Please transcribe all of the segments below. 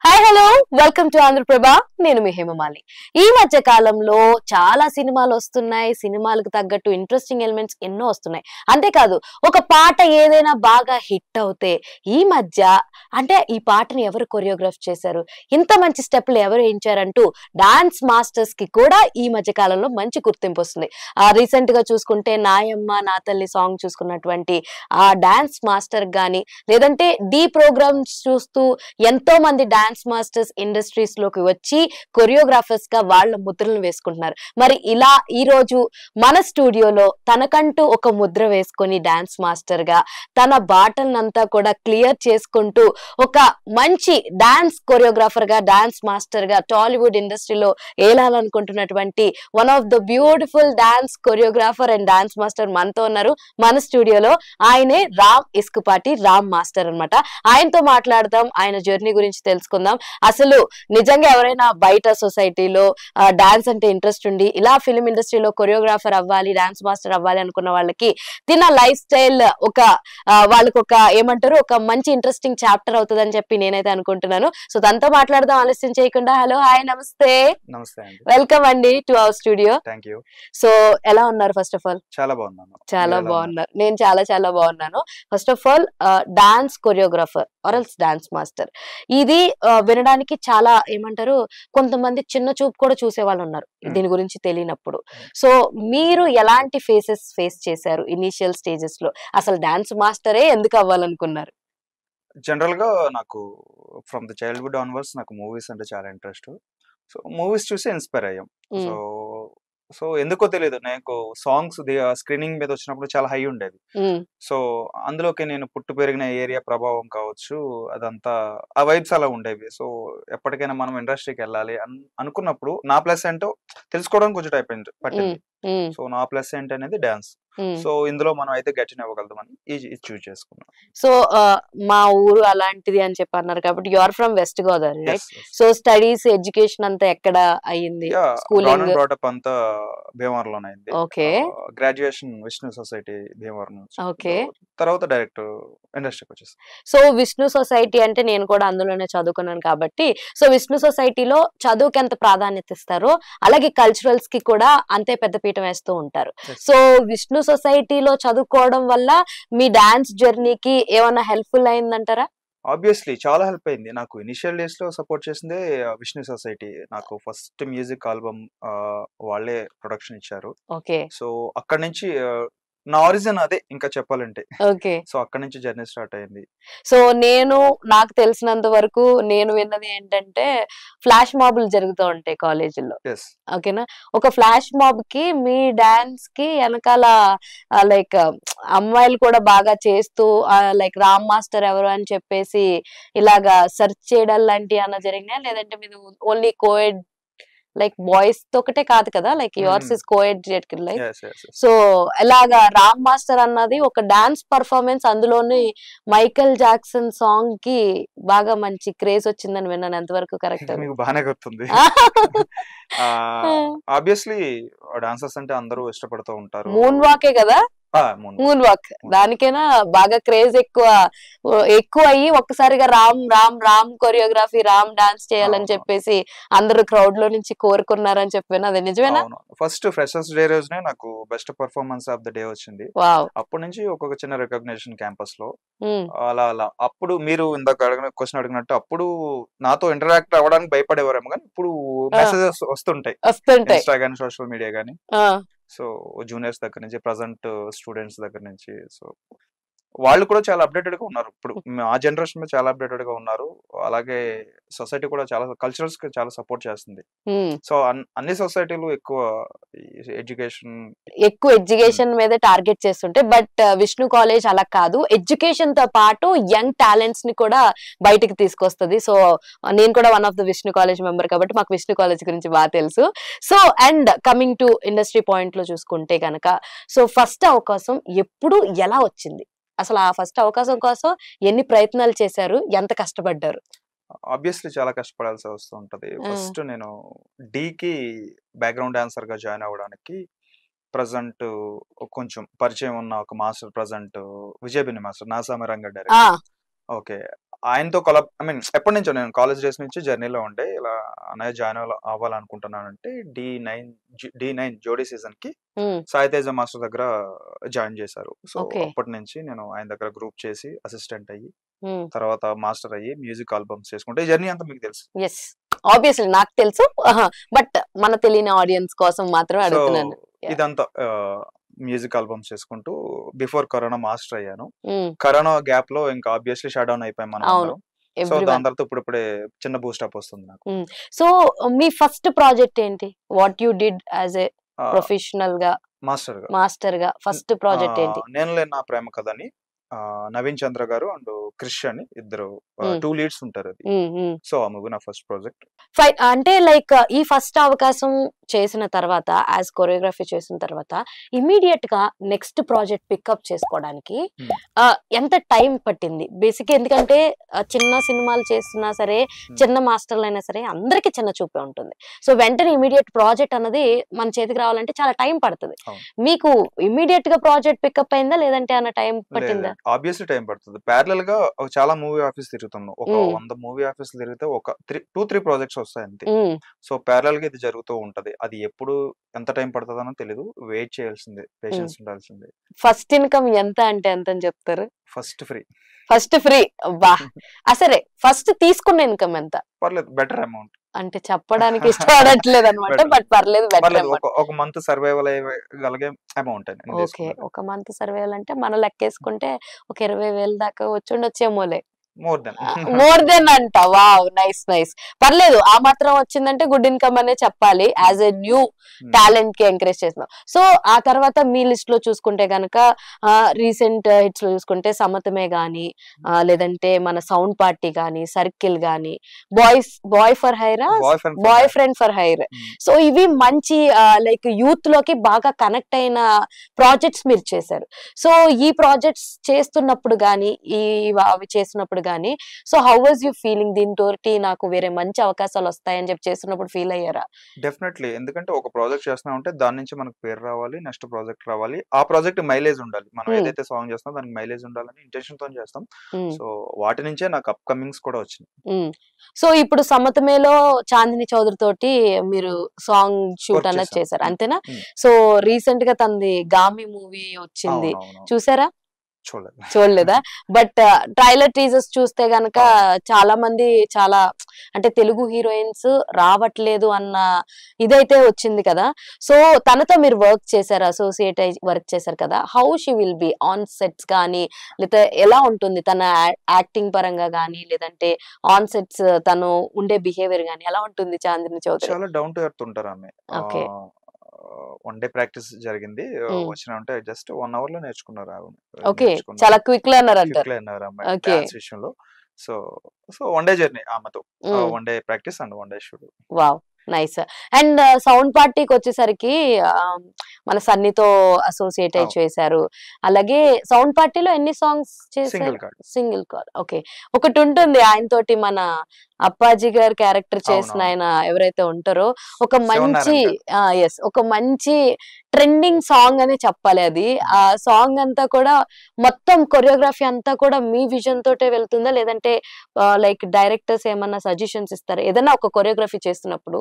Hi hello welcome to Andhra Prabha. నేను మీ హేమమాలి. ఈ మధ్య కాలంలో చాలా సినిమాలు వస్తున్నాయి. సినిమాలకు తగ్గట్టు ఇంట్రెస్టింగ్ ఎలిమెంట్స్ ఎన్నో వస్తున్నాయి. అంతేకాదు ఒక పాట ఏదైనా బాగా హిట్ అవుతే ఈ మధ్య అంటే ఈ పాటని ఎవరు కొరియోగ్రాఫ్ చేశారు, ఇంత మంచి స్టెప్లు ఎవరు వేయించారంటూ డాన్స్ మాస్టర్స్ కి కూడా ఈ మధ్య కాలంలో మంచి గుర్తింపు వస్తుంది. రీసెంట్ గా చూసుకుంటే నాయమ్మ నా తల్లి సాంగ్ చూసుకున్నటువంటి ఆ డాన్స్ మాస్టర్ గాని, లేదంటే డి ప్రోగ్రామ్స్ చూస్తూ ఎంతో మంది డాన్స్ మాస్టర్స్ ఇండస్ట్రీస్ లోకి వచ్చి కొరియోగ్రాఫర్స్ గా వాళ్ళ ముద్రలు వేసుకుంటున్నారు. మరి ఇలా ఈ రోజు మన స్టూడియోలో తనకంటూ ఒక ముద్ర వేసుకొని డాన్స్ మాస్టర్ గా తన బాటలంతా కూడా క్లియర్ చేసుకుంటూ ఒక మంచి డాన్స్ కొరియోగ్రాఫర్ గా డాన్స్ మాస్టర్ గా టాలీవుడ్ ఇండస్ట్రీలో ఏలాలనుకుంటున్నటువంటి one of the beautiful dance choreographer and dance master మనతో ఉన్నారు మన స్టూడియోలో. ఆయనే రామ్ ఇస్కుపాటి, రామ్ మాస్టర్ అన్నమాట. ఆయనతో మాట్లాడదాం, ఆయన జర్నీ గురించి తెలుసుకుందాం. అసలు నిజంగా ఎవరైనా బయట సొసైటీలో డాన్స్ అంటే ఇంట్రెస్ట్ ఉండి ఇలా ఫిలిం ఇండస్ట్రీలో కొరియోగ్రాఫర్ అవ్వాలి, డాన్స్ మాస్టర్ అవ్వాలి అనుకున్న వాళ్ళకి తిన లైఫ్ స్టైల్ ఒక వాళ్ళకి ఒక ఏమంటారు ఒక మంచి ఇంట్రెస్టింగ్ చాప్టర్ అవుతుంది అని చెప్పి నేనైతే అనుకుంటున్నాను. సో తనతో మాట్లాడదాం ఆలస్యం చేయకుండా. హలో, హాయ్, నమస్తే. నమస్తే అండి. వెల్కమ్ అండి to our studio. Thank you. So ఎలా ఉన్నారు? ఫస్ట్ ఆఫ్ ఆల్ చాలా బాగున్నాను. చాలా బాగున్నారు. నేను చాలా చాలా బాగున్నాను. First of all dance choreographer or else dance master, ఇది వినడానికి చాలా ఏమంటారు కొంతమంది చిన్న చూపు కూడా చూసే వాళ్ళు ఉన్నారు దీని గురించి తెలియనప్పుడు. సో మీరు ఎలాంటి ఫేస్ చేశారు ఇనిషియల్ స్టేజెస్ లో? అసలు డాన్స్ మాస్టరే ఎందుకు అవ్వాలనుకున్నారు? జనరల్ గా నాకు ఫ్రమ్ ద చైల్డ్హుడ్ ఆన్వర్డ్స్ నాకు మూవీస్ అంటే చాలా ఇంట్రెస్ట్. సో మూవీస్ చూసి ఇన్స్పైర్ అయ్యాం. సో సో ఎందుకో తెలియదు, నాకు సాంగ్స్ స్క్రీనింగ్ మీద వచ్చినప్పుడు చాలా హై ఉండేది. సో అందులోకి నేను పుట్టు పెరిగిన ఏరియా ప్రభావం కావచ్చు, అదంతా ఆ వైబ్స్ అలా ఉండేవి. సో ఎప్పటికైనా మనం ఇండస్ట్రీకి వెళ్ళాలి అనుకున్నప్పుడు నా ప్లస్ ఏంటో తెలుసుకోవడానికి కొంచెం టైం పట్టింది. సో నా ప్లస్ ఏంటి అనేది డాన్స్. సో ఇందులో మనం అయితే గట్టిన ఇవ్వగలుగుతామని ఇది చూస్ చేసుకున్నాం. సో మా ఊరు అలాంటిది అని చెప్పి అన్నారు కాబట్టి you are from west Godavari, right? So studies education అంతా ఎక్కడ అయ్యింది? స్కూలింగ్ బ్రాటప్ అంతా భీమవరంలోనే అయింది. Okay. Graduation Vishnu society Bhimavaram నుంచి. ఓకే. తర్వాత డైరెక్ట్ ఇండస్ట్రీకి వచ్చేసి. సో విష్ణు సొసైటీ అంటే నేను కూడా అందులోనే చదువుకున్నాను కాబట్టి, సో విష్ణు సొసైటీలో చదువుకి ఎంత ప్రాధాన్యత ఇస్తారో అలాగే కల్చరల్స్ కి కూడా అంతే పెద్ద పీట వేస్తూ ఉంటారు. సో విష్ణు సొసైటీలో చదువుకోవడం వల్ల మీ డాన్స్ జర్నీకి ఏమైనా హెల్ప్ఫుల్ అయిందంటారా? ఆబ్వియస్లీ చాలా హెల్ప్ అయింది. నాకు ఇనిషియల్ డేస్ లో సపోర్ట్ చేసిందే విష్ణు సొసైటీ. నాకు ఫస్ట్ మ్యూజిక్ ఆల్బమ్ వాళ్ళే ప్రొడక్షన్ ఇచ్చారు. ఓకే. సో అక్కడ నుంచి నా ఆరిజిన్ అదే ఇంకా చెప్పాలంటే. ఓకే. సో అక్కడ నుంచి జర్నీ స్టార్ట్ అయింది. సో నాకు తెలిసినంత వరకు నేను విన్నది ఏంటంటే ఫ్లాష్ మాబులు జరుగుతూ ఉంటాయి కాలేజీల్లో, ఓకేనా? ఒక ఫ్లాష్ మాబ్ కి మీ డాన్స్ కి వెనకాల లైక్ అమ్మాయిలు కూడా బాగా చేస్తూ లైక్ రామ్ మాస్టర్ ఎవరు అని చెప్పేసి ఇలాగా సెర్చ్ చేయడం లాంటివి అన్న జరిగినాయా, లేదంటే మీరు ఓన్లీ కోఎడ్ లైక్ బాయ్స్ తో ఒకటే కాదు కదా, like yours is coeducated like? So ఎలాగా రామ్ మాస్టర్ అన్నది ఒక డాన్స్ పర్ఫార్మెన్స్, అందులోని మైకేల్ జాక్సన్ సాంగ్ కి బాగా మంచి క్రేజ్ వచ్చిందని విన్నాను. ఎంతవరకు కరెక్ట్? మీకు బాగానే గుర్తుంది. ఆబ్వియస్లీ డాన్సర్స్ అంటే అందరూ ఇష్టపడుతూ ఉంటారు. మూన్ వాకే కదా? మూన్ వాక్ దానికైనా బాగా క్రేజ్ ఎక్కువ అయ్యి ఒక్కసారిగా రామ్ రామ్ రామ్ కొరియోగ్రఫీ రామ్ డాన్స్ చేయాలని చెప్పేసి అందరూ క్రౌడ్ లో నుంచి కోరుకున్నారని చెప్పిన అది నిజమేనా? ఫస్ట్ ఫ్రెషర్స్ డే రోజునే నాకు best performance of the day వచ్చింది. అప్పటి నుంచి ఒక్కొక్క చిన్న రికగ్నిషన్ క్యాంపస్ లో అలా అలా. అప్పుడు మీరు ఇందాక క్వశ్చన్ అడిగినట్టు అప్పుడు నాతో ఇంటరాక్ట్ అవ్వడానికి భయపడేవారేమో, కానీ ఇప్పుడు మెసేజెస్ వస్తుంటాయి ఇన్స్టా గానీ సోషల్ మీడియా గానీ. సో జూనియర్స్ దగ్గర నుంచి ప్రజెంట్ స్టూడెంట్స్ దగ్గర నుంచి సో వాళ్ళు కూడా చాలా అప్డేటెడ్ గా ఉన్నారు. ఇప్పుడు ఆ జనరేషన్ మీద చాలా అప్డేటెడ్ గా ఉన్నారు. అలాగే సొసైటీ కూడా చాలా కల్చరల్స్ కి చాలా సపోర్ట్ చేస్తుంది. సో అన్ని సొసైటీలు ఎక్కువ ఎడ్యుకేషన్ మీద టార్గెట్ చేస్తుంటే, బట్ విష్ణు కాలేజ్ అలా కాదు, ఎడ్యుకేషన్ తో పాటు యంగ్ టాలెంట్స్ ని కూడా బయటికి తీసుకొస్తుంది. సో నేను కూడా one of the Vishnu college member కాబట్టి మాకు విష్ణు కాలేజ్ గురించి బాగా తెలుసు. So and coming to industry point లో చూసుకుంటే కనుక, సో ఫస్ట్ అవకాశం ఎప్పుడు ఎలా వచ్చింది? అసలు ఆ ఫస్ట్ అవకాశం కోసం ఎన్ని ప్రయత్నాలు చేశారు, ఎంత కష్టపడ్డారు? ఆబ్వియస్లీ చాలా కష్టపడాల్సి వస్తూ ఉంటది. ఫస్ట్ నేను డీకి బ్యాక్గ్రౌండ్ డాన్సర్ గా జాయిన్ అవ్వడానికి ప్రజెంట్ కొంచెం పరిచయం ఉన్న ఒక మాస్టర్ ప్రజెంట్ విజయపిన్ని మాస్టర్ నాసామ రంగ డైరెక్టర్. ఓకే. ఆయనతో ఐ మీన్ ఎప్పటి నుంచో నేను కాలేజ్ డేస్ నుంచి జర్నీలో ఉండే ఇలా అన్నయ్య జాయిన్ అవ్వాలనుకుంటున్నానంటే D9 జోడీ సీజన్ కి సాయి తేజ మాస్టర్ దగ్గర జాయిన్ చేశారు. సో అప్పటి నుంచి నేను ఆయన దగ్గర గ్రూప్ చేసి అసిస్టెంట్ అయ్యి తర్వాత మాస్టర్ అయ్యి మ్యూజిక్ ఆల్బమ్స్ చేసుకుంటే ఈ జర్నీ అంతా మీకు తెలుసు. ఆబ్వియస్లీ నాకు తెలుసు, బట్ మన తెలియని ఆడియన్స్ కోసం మాత్రమే అడుగుతున్నాను. ఇదంతా మ్యూజిక్ ఆల్బమ్స్ చేసుకుంటూ బిఫోర్ కరోనా మాస్టర్ అయ్యాను. కరోనా గ్యాప్ లో ఇంకా ఆబ్వియస్లీ షట్ డౌన్ అయిపోయాం మనం అందరం. సో దాని తర్వాత ఇప్పుడే చిన్న బూస్ట్ అప్ వస్తుంది నాకు. సో మీ ఫస్ట్ ప్రాజెక్ట్ ఏంటి? What you did as a professional గా మాస్టర్ గా ఫస్ట్ ప్రాజెక్ట్ ఏంటి? నేను లేని నా ప్రేమ కథ అని నవీన్ చంద్ర గారు అండ్ క్రిష్ అని ఇద్దరు 2 లీడ్స్ ఉంటారు. అది సో ఆ మూవీ నా ఫస్ట్ ప్రాజెక్ట్. అంటే లైక్ ఈ ఫస్ట్ అవకాశం చేసిన తర్వాత యాజ్ కొరియోగ్రఫీ చేసిన తర్వాత ఇమీడియట్ గా నెక్స్ట్ ప్రాజెక్ట్ పికప్ చేసుకోవడానికి ఎంత టైం పట్టింది బేసిక్? ఎందుకంటే చిన్న సినిమాలు చేస్తున్నా సరే, చిన్న మాస్టర్లు అయినా సరే అందరికి చిన్న చూపే ఉంటుంది. సో వెంటనే ఇమీడియట్ ప్రాజెక్ట్ అన్నది మన చేతికి రావాలంటే చాలా టైం పడుతుంది. మీకు ఇమీడియట్ గా ప్రాజెక్ట్ పికప్ అయిందా లేదంటే అన్న టైం పట్టిందా? ఆబ్వియస్లీ టైం పడుతుంది. ప్యారలల్ గా చాలా మూవీ ఆఫీస్ తిరుగుతున్నాం. ఒక 100 మూవీ ఆఫీస్ తిరిగితే ఒక 2-3 ప్రాజెక్ట్స్ వస్తాయి అంతే. సో ప్యారలల్ గా ఇది జరుగుతూ ఉంటది. అది ఎప్పుడు ఎంత టైం పడుతుందో తెలియదు. వెయిట్ చేయాల్సిందే, పేషెన్స్ ఉండాల్సిందే. ఫస్ట్ ఇన్కమ్ ఎంత అంటే ఎంత అని చెప్తారు? First free. బా సరే, ఫస్ట్ తీసుకున్న ఇన్కమ్ ఎంత? పర్లేదు, బెటర్ అమౌంట్. అంటే చెప్పడానికి ఇష్టపడట్లేదు అనమాట, బట్ పర్లేదు, ఒక మంత్ సర్వైవల్ అయ్యగలిగే అమౌంట్. ఓకే, ఒక మంత్ సర్వైవల్ అంటే మనం లెక్కేసుకుంటే ఒక 20,000 దాకా వచ్చి ఉండొచ్చేమోలే. మోర్ దెన్ అంట. Wow, nice. పర్లేదు, ఆ మాత్రం వచ్చిందంటే గుడ్ ఇన్కమ్ అనే చెప్పాలి. యాజ్ ఎ న్యూ టాలెంట్ కి ఎంకరేజ్ చేస్తున్నాం. సో ఆ తర్వాత మీ లిస్ట్ లో చూసుకుంటే గనక రీసెంట్ హిట్స్ లో చూసుకుంటే సమతమే గానీ, లేదంటే మన సౌండ్ పార్టీ గానీ, సర్కిల్ గానీ, boyfriend for hire. So ఇవి మంచి లైక్ యూత్ లోకి బాగా కనెక్ట్ అయిన ప్రాజెక్ట్స్ మీరు చేశారు. సో ఈ ప్రాజెక్ట్స్ చేస్తున్నప్పుడు గానీ, అవి చేస్తున్నప్పుడు గానీ, so how was you feeling? దీంతోటి నాకు వేరే మంచి అవకాశాలు వస్తాయని చెప్పి చేస్తున్నప్పుడు ఫీల్ అయ్యారా? డెఫినెట్లీ. ఎందుకంటే ఒక ప్రాజెక్ట్ చేస్తున్నా ఉంటే దాని నుంచి మనకు పేరు రావాలి, నెక్స్ట్ ప్రాజెక్ట్ రావాలి, ఆ ప్రాజెక్ట్ మైలేజ్ ఉండాలి. మనం ఏదైతే సాంగ్ చేస్తాం దానికి మైలేజ్ ఉండాలని ఇంటెన్షన్ తో చేస్తాం. సో వాటి నుంచే నాకు అప్ కమింగ్స్ కూడా వచ్చినాయి. సో ఇప్పుడు సమతమేలో చాందిని చౌదరి తోటి మీరు సాంగ్ షూట్ అన్నది చేశారు, అంతేనా? సో రీసెంట్ గా తనది గామి మూవీ వచ్చింది, చూసారా? చూడలేదా? బట్ ట్రైలర్ టీజర్స్ చూస్తే గనక చాలా మంది చాలా అంటే తెలుగు హీరోయిన్స్ రావట్లేదు అన్న ఇదైతే వచ్చింది కదా. సో తనతో మీరు వర్క్ చేశారు, అసోసియేట్ వర్క్ చేశారు కదా. How she will be on sets కానీ, లేదా ఎలా ఉంటుంది తన యాక్టింగ్ పరంగా కానీ, లేదంటే ఆన్ సెట్స్ తను ఉండే బిహేవియర్ కానీ ఎలా ఉంటుంది చాందిని చౌదరి? చాలా డౌన్ టు ఎర్త్ ఉంటారు ఆమె. ఓకే, 1 డే ప్రాక్టీస్ జరిగింది. వచ్చిన అంటే జస్ట్ 1 hour లో నేర్చుకున్నారు. ఓకే, చాలా క్విక్ లెర్నర్ అంటారు డాన్స్ విషయంలో. సో 1 డే జర్నీ ఆమెతో, 1 day practice and 1 day shoot. Wow, nice. And sound పార్టీకి వచ్చేసరికి మన సన్నీతో అసోసియేట్ అయి చేశారు. అలాగే సౌండ్ పార్టీలో ఎన్ని సాంగ్స్ చేశారు? Single call. ఓకే, ఒకటి ఉంటుంది ఆయనతోటి మన అప్పాజీ గారు క్యారెక్టర్ చేసిన ఆయన ఎవరైతే ఉంటారో, ఒక మంచి ట్రెండింగ్ సాంగ్ అని చెప్పాలి అది. ఆ సాంగ్ అంతా కూడా మొత్తం కొరియోగ్రఫీ అంతా కూడా మీ విజన్ తోటే వెళ్తుందా, లేదంటే లైక్ డైరెక్టర్స్ ఏమన్నా సజెషన్స్ ఇస్తారా ఏదైనా ఒక కొరియోగ్రఫీ చేస్తున్నప్పుడు?